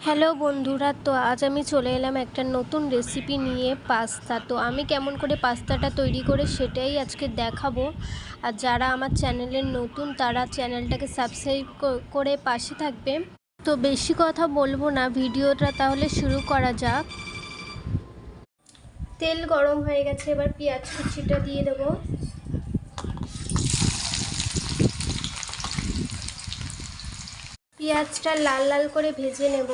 Hello বন্ধুরা, তো আজ আমি চলে এলাম একটা নতুন রেসিপি নিয়ে, পাস্তা। তো আমি কেমন করে পাস্তাটা তৈরি করে সেটাই আজকে দেখাবো। আর যারা আমার চ্যানেলের নতুন তারা চ্যানেলটাকে সাবস্ক্রাইব করে পাশে থাকবে। তো বেশি কথা বলবো না, ভিডিওটা তাহলে শুরু করা যাক। তেল গরম হয়ে গেছে, এবার পেঁয়াজ কুচিটা দিয়ে দেবো। পেঁয়াজটা লাল লাল করে ভেজে নেব।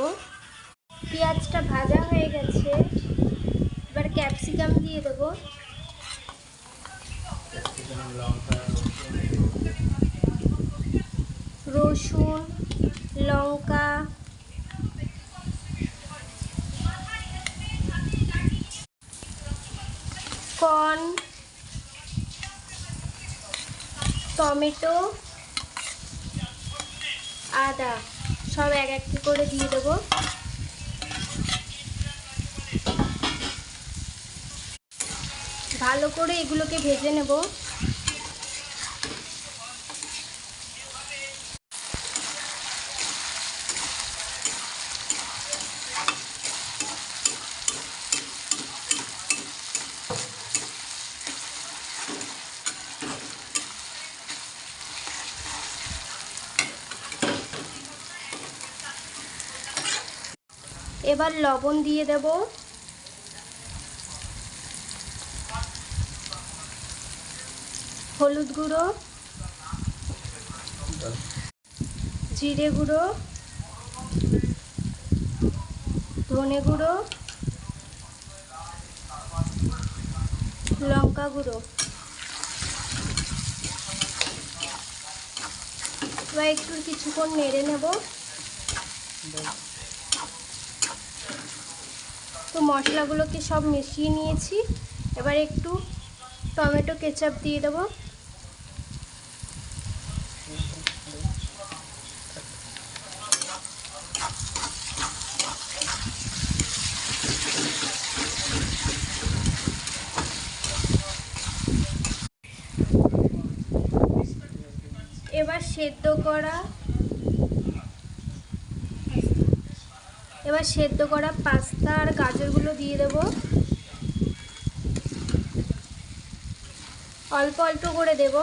পেঁয়াজটা ভাজা হয়ে গেছে, এবার ক্যাপসিকাম দিয়ে দেবো। রসুন, লঙ্কা, কর্ন, টমেটো, আদা সব এক একটি করে দিয়ে দেবো। ভালো করে এগুলোকে ভেজে নেব। এবার লবণ দিয়ে দেব, হলুদ গুঁড়ো, জিরে গুঁড়ো, ধনে গুঁড়ো, লঙ্কা গুঁড়ো। এবার একটু কিছুক্ষণ নেড়ে নেব। তো মশলাগুলোকে সব মিশিয়ে নিয়েছি, এবার একটু টমেটো কেচাপ দিয়ে দেবো। এবার সেদ্ধ করা পাস্তা আর গাজরগুলো দিয়ে দেব। অল্প অল্প করে দেব।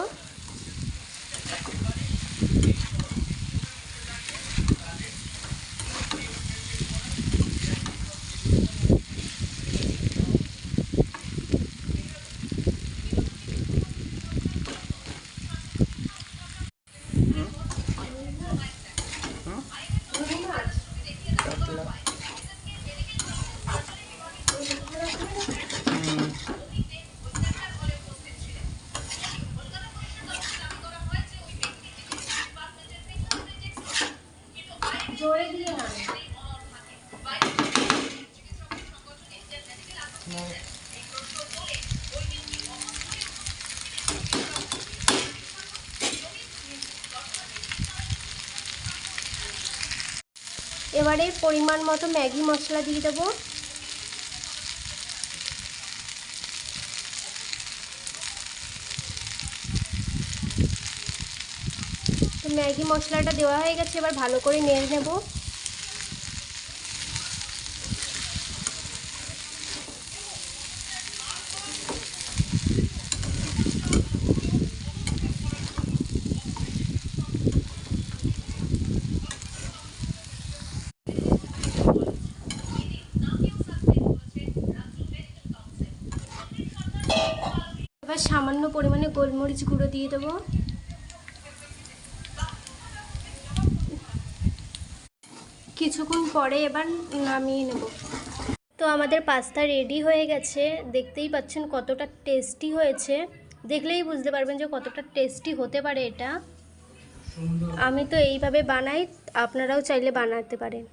জোরে দিয়ে না। এবারে পরিমাণ মতো ম্যাগি মশলা দিয়ে দেবো। তো ম্যাগি মশলাটা দেওয়া হয়ে গেছে, এবার ভালো করে নেড়ে নেব। এবার সামান্য পরিমাণে গোলমরিচ গুঁড়ো দিয়ে দেবো। কিছুক্ষণ পরে এবার নামিয়ে নেব। তো আমাদের পাস্তা রেডি হয়ে গেছে, দেখতেই পাচ্ছেন কতটা টেস্টি হয়েছে। দেখলেই বুঝতে পারবেন যে কতটা টেস্টি হতে পারে এটা। আমি তো এইভাবে বানাই, আপনারাও চাইলে বানাতে পারেন।